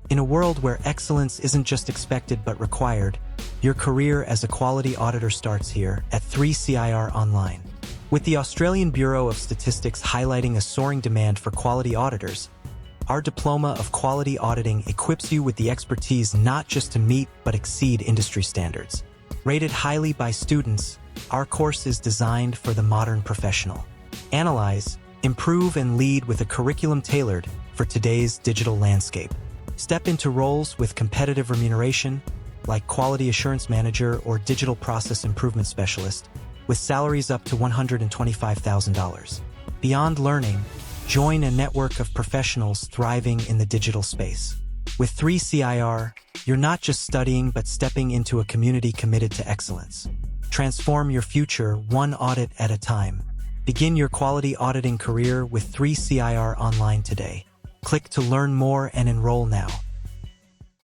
In a world where excellence isn't just expected but required, your career as a quality auditor starts here at 3CIR Online. With the Australian Bureau of Statistics highlighting a soaring demand for quality auditors, our Diploma of Quality Auditing equips you with the expertise not just to meet but exceed industry standards. Rated highly by students, our course is designed for the modern professional. Analyze, improve, and lead with a curriculum tailored for today's digital landscape. Step into roles with competitive remuneration, like Quality Assurance Manager or Digital Process Improvement Specialist, with salaries up to $125,000. Beyond learning, join a network of professionals thriving in the digital space. With 3CIR, you're not just studying but stepping into a community committed to excellence. Transform your future one audit at a time. Begin your quality auditing career with 3CIR Online today. Click to learn more and enroll now.